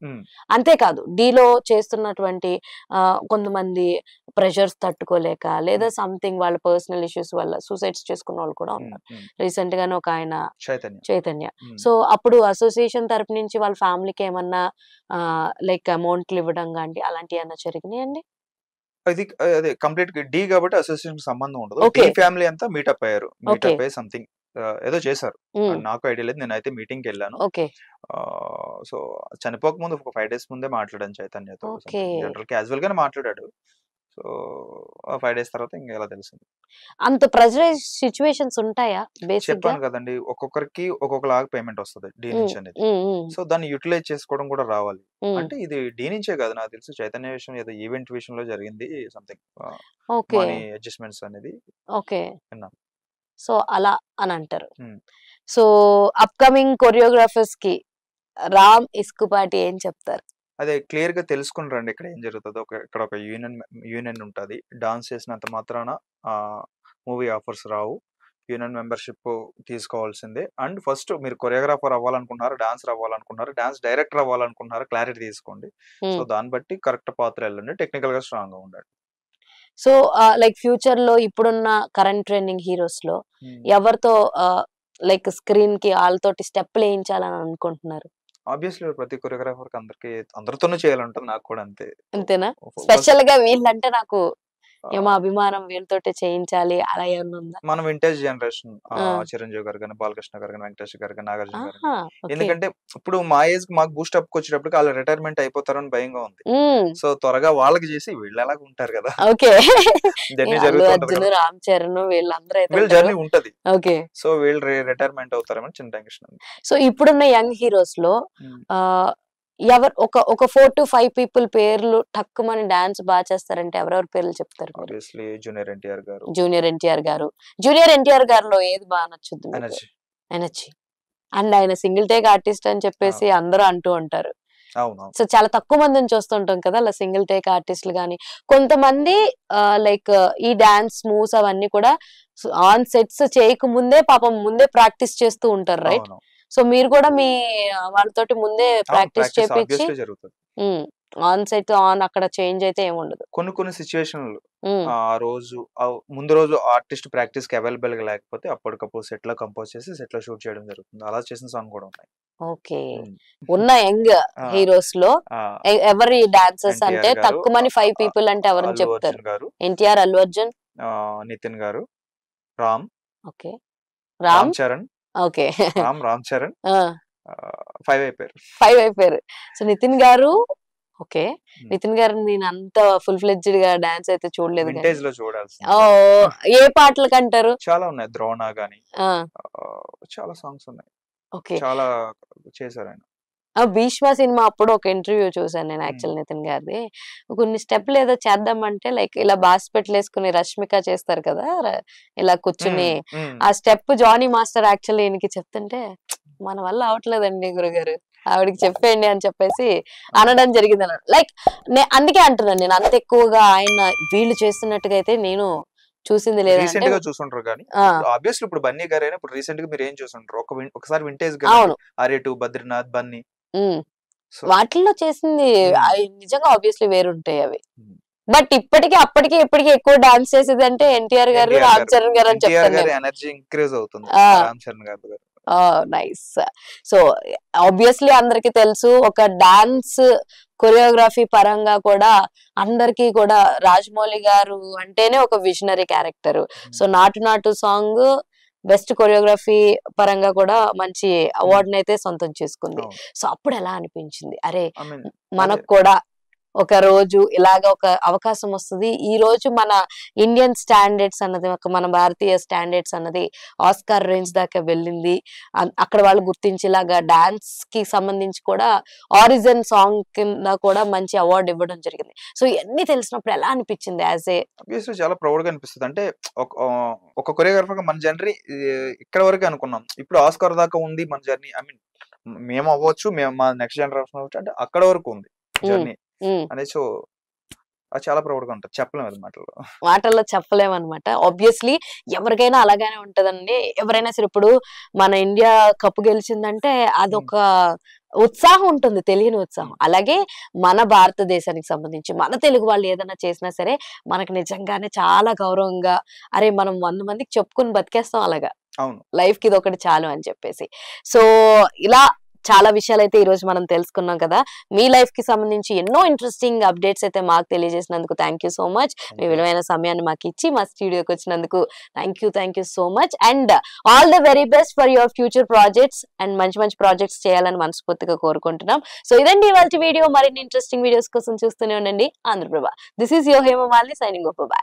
అంతేకాదు డీలో చేస్తున్నటువంటి కొంతమంది ప్రెషర్స్ తట్టుకోలేక లేదా సంథింగ్ వాళ్ళ పర్సనల్ ఇష్యూస్ వల్ల సూసైడ్స్ చేసుకున్న వాళ్ళు కూడా ఉన్నారు. రీసెంట్ గానే ఒక ఆయన చైతన్య. సో అప్పుడు అసోసియేషన్ తరపు నుంచి వాళ్ళ ఫ్యామిలీకి ఏమన్నా లైక్ అమౌంట్లు ఇవ్వడం కానీ అలాంటివి ఏమన్నా జరిగినాయండి? అది అదే కంప్లీట్ డి కాబట్టి అసోసియేషన్ సంబంధం ఉండదు. డి ఫ్యామిలీ అంతా మీటప్ అయ్యారు, మీటప్ అయ్యి సంథింగ్ ఏదో చేశారు, నాకు ఐడియా లేదు. నేనైతే మీటింగ్ కి వెళ్ళాను. సో చనిపోక ముందు ఒక 5 days ముందే మాట్లాడాను చైతన్యతో. జనరల్ క్యాజువల్ గానే మాట్లాడాడు. సో 5 days తర్వాత ఇంకా ఎలా తెలిసింది. అంత ప్రెషరైజ్ సిచ్యువేషన్స్ ఉంటాయా? చెప్పాను కదండి, ఒక్కొక్కరికి ఒక్కొక్కలాగా పేమెంట్ వస్తుంది డి నుంచి అనేది. సో దాన్ని యూటిలైజ్ చేసుకోవడం కూడా రావాలి. అంటే ఇది డి నుంచే కాదు, నాకు తెలుసు చైతన్య విషయం ఏదో ఈవెంట్ విషయంలో జరిగింది సంథింగ్ మనీ అడ్జస్ట్మెంట్స్ అనేది. ఓకే, సో అలా అని అంటారు. సో అప్కమింగ్ కొరియోగ్రాఫర్స్ కి రామ్ ఇస్కుపాటి ఏం చెప్తారు? అదే క్లియర్ గా తెలుసుకుని రండి ఇక్కడ ఏం జరుగుతుందో. ఇక్కడ ఒక యూనియన్ ఉంటది. డాన్స్ చేసినంత మాత్రాన మూవీ ఆఫర్స్ రావు, యూనియన్ మెంబర్షిప్ తీసుకోవాల్సిందే. అండ్ ఫస్ట్ మీరు కొరియోగ్రాఫర్ అవ్వాలనుకున్నారు, డాన్సర్ అవ్వాలనుకున్నారు, డాన్స్ డైరెక్టర్ అవ్వాలనుకున్నారు, క్లారిటీ తీసుకోండి. సో దాన్ని బట్టి కరెక్ట్ పాత్ర వెళ్ళండి, టెక్నికల్ గా స్ట్రాంగ్ గా ఉండండి. సో లైక్ ఫ్యూచర్ లో ఇప్పుడున్న కరెంట్ ట్రెండింగ్ హీరోస్ లో ఎవరితో లైక్ స్క్రీన్ కి వాళ్ళతోటి స్టెప్ వేయించాలని అనుకుంటున్నారు? ఆబ్వియస్లీ ప్రతి కొరియోగ్రాఫర్ కి అందరితోనూ చేయాలంటుంది, నాకు కూడా అంతే. అంతేనా? స్పెషల్ గా వీళ్ళంటే నాకు ఏమో అభిమానం, వీళ్ళతోటే చేయించాలి అలా ఏమన్నా ఉందా? మన వింటేజ్ జనరేషన్ చిరంజీవి గారు కానీ, బాలకృష్ణ గారు కానీ, వెంకటేష్ గారు కానీ, నాగార్జున గారు. ఎందుకంటే ఇప్పుడు మా ఏజ్ మాకు బూస్ట్ అప్ వచ్చేటప్పటికి వాళ్ళు రిటైర్మెంట్ అయిపోతారని భయంగా ఉంది. సో త్వరగా వాళ్ళకి చేసి వీళ్ళు ఎలాగ ఉంటారు కదా, జర్నీ జరుగుతుంది, రామ్ చరణ్ వీళ్ళందరూ వీళ్ళ జర్నీ ఉంటది. ఓకే, సో వీళ్ళు రిటైర్మెంట్ అవుతారని చిన్న టెన్షన్. సో ఇప్పుడున్న యంగ్ హీరోస్ లో ఎవరు ఒక 4 to 5 people పేర్లు టక్కుమని డాన్స్ బాగా చేస్తారంటే ఎవరెవరి పేర్లు చెప్తారు? ఆబ్వియస్లీ జూనియర్ ఎన్టీఆర్ గారు. జూనియర్ ఎన్టీఆర్ గారిలో ఏది బాగా నచ్చుద్ది? ఎనర్జీ. అండ్ ఆయన సింగిల్ టేక్ ఆర్టిస్ట్ అని చెప్పేసి అందరూ అంటూ ఉంటారు. సో చాలా తక్కువ మందిని చూస్తుంటాం కదా అలా సింగిల్ టేక్ ఆర్టిస్టులు గానీ. కొంతమంది లైక్ ఈ డాన్స్ మూవ్స్ అవన్నీ కూడా ఆన్ సెట్స్ చేయక ముందే పాపం ముందే ప్రాక్టీస్ చేస్తూ ఉంటారు, రైట్? సో మీరు కూడా మీ వాళ్ళతోటి ముందే ప్రాక్టీస్ చేపించి ఆన్ సెట్ ఆన్ అక్కడ చేంజ్ అయితే ఏముండదు. కొన్ని సిచ్యువేషన్లు ఆ రోజు ముందు రోజు ఆర్టిస్ట్ ప్రాక్టీస్ కి అవైలబుల్ గా లేకపోతే అప్పటికప్పుడు సెట్ లో కంపోజ్ చేసి సెట్ లో షూట్ చేయడం జరుగుతుంది. అలా చేసిన సాంగ్ కూడా ఉన్నాయి. ఓకే, ఉన్న యంగ్ హీరోస్ లో ఎవరి డాన్సర్స్ అంటే తక్కువ 5 people అంటే ఎవరిని చెప్తారు? ఎన్టీఆర్, అల్లు అర్జున్, నితిన్ గారు, రామ్, ఓకే, రామ్ చరణ్, ఓకే, రామ్ చరణ్ 5 అయిపోయారు. సో నితిన్ గారు, ఓకే, నితిన్ గారు నేను అంత ఫుల్ ఫ్లెడ్జ్డ్ గా డాన్స్ అయితే చూడలేదు. వింటేజ్ లో చూడాల్సి. ఏ పాటలకు అంటారు? చాలా ఉన్నాయి, ద్రోణ గాని చాలా సాంగ్స్ ఉన్నాయి. ఓకే, చాలా చేశారు ఆయన. భీష్మ సినిమా అప్పుడు ఒక ఇంటర్వ్యూ చూసాను నేను యాక్చువల్ నితిన్ గారిది. కొన్ని స్టెప్లు ఏదో చేద్దామంటే లైక్ ఇలా బాస్పెట్లు వేసుకుని రష్మిక చేస్తారు కదా ఇలా కూర్చుని, ఆ స్టెప్ జానీ మాస్టర్ యాక్చువల్లీ ఈయనకి చెప్తుంటే మన వల్ల అవట్లేదండి గురుగారు, ఆవిడకి చెప్పేయండి అని చెప్పేసి అనడం జరిగింది అన్నాడు. లైక్ అందుకే అంటున్నాను నేను, అంత ఎక్కువగా ఆయన వీళ్ళు చేస్తున్నట్టుగా అయితే నేను చూసింది లేదు. రీసెంట్ గా చూసుంటారు కానీ ఆబ్వియస్లీ ఇప్పుడు బన్నీ గారైనా ఇప్పుడు రీసెంట్ గా మీరు ఏం చూసుంటారు, ఒకసారి వింటేజ్ గా ఆర్య2, బద్రీనాథ్, బన్నీ వాటిల్లో చేసింది నిజంగా ఆబ్వియస్లీ వేరుంటాయి అవి. బట్ ఇప్పటికి అప్పటికి ఇప్పటికి ఎక్కువ డాన్స్ చేసేది అంటే ఎన్టీఆర్ గారు, రామ్ చరణ్ గారు అని చెప్తారు. ఎనర్జీ ఇంక్రీజ్ అవుతుంది రామ్ చరణ్ గారు. నైస్. సో ఆబ్వియస్లీ అందరికి తెలుసు ఒక డాన్స్ కొరియోగ్రఫీ పరంగా కూడా అందరికి కూడా రాజమౌళి గారు అంటేనే ఒక విజనరీ క్యారెక్టర్. సో నాటు నాటు సాంగ్ బెస్ట్ కొరియోగ్రఫీ పరంగా కూడా మంచి అవార్డుని అయితే సొంతం చేసుకుంది. సో అప్పుడు ఎలా అనిపించింది, అరే మనకు కూడా ఒక రోజు ఇలాగ ఒక అవకాశం వస్తుంది, ఈ రోజు మన ఇండియన్ స్టాండర్డ్స్ అన్నది, మన భారతీయ స్టాండర్డ్స్ అన్నది ఆస్కార్ రేంజ్ దాకా వెళ్ళింది, అక్కడ వాళ్ళు గుర్తించేలాగా డాన్స్ కి సంబంధించి కూడా ఆరిజిన్ సాంగ్ కింద కూడా మంచి అవార్డు ఇవ్వడం జరిగింది. సో ఇవన్నీ తెలిసినప్పుడు ఎలా అనిపించింది యాజ్ ఏ? చాలా ప్రౌడ్ గా అనిపిస్తుంది. అంటే ఒక కొరియోగ్రాఫర్ మన జర్నీ ఇక్కడ వరకు అనుకున్నాం, ఇప్పుడు ఆస్కార్ దాకా ఉంది మన జర్నీ. ఐ మీన్ మేము అవ్వచ్చు, మేము మా నెక్స్ట్ జనరేషన్ అవ్వచ్చు, అంటే అక్కడ వరకు ఉంది జర్నీ అనేది. సో అది చాలా ప్రౌడ్ గా ఉంటుంది, చెప్పలేము మాటల్లో చెప్పలేమన్నమాట. ఆబ్వియస్లీ ఎవరికైనా అలాగానే ఉంటదండి. ఎవరైనా సరే ఇప్పుడు మన ఇండియా కప్పు గెలిచిందంటే అదొక ఉత్సాహం ఉంటుంది, తెలియని ఉత్సాహం. అలాగే మన భారతదేశానికి సంబంధించి మన తెలుగు వాళ్ళు ఏదైనా చేసినా సరే మనకు నిజంగానే చాలా గౌరవంగా, అరే మనం 100 మందికి చెప్పుకుని బతికేస్తాం అలాగా, లైఫ్ కి ఇది ఒకటి చాలు అని చెప్పేసి. సో ఇలా చాలా విషయాలు అయితే ఈ రోజు మనం తెలుసుకున్నాం కదా. మీ లైఫ్ కి సంబంధించి ఎన్నో ఇంట్రెస్టింగ్ అప్డేట్స్ అయితే మాకు తెలియజేసినందుకు థ్యాంక్ యూ సో మచ్. మీ విలువైన సమయాన్ని మాకు ఇచ్చి మా స్టూడియోకి వచ్చినందుకు thank you so much. And all the very best for your future projects and మంచి మంచి ప్రాజెక్ట్స్ చేయాలని మనస్ఫూర్తిగా కోరుకుంటున్నాం. సో ఇదండి ఇవాళ వీడియో. మరిన్ని ఇంట్రెస్టింగ్ వీడియోస్ కోసం చూస్తూనే ఉండండి Andhra Prabha. This is your Hemamalini signing off. By.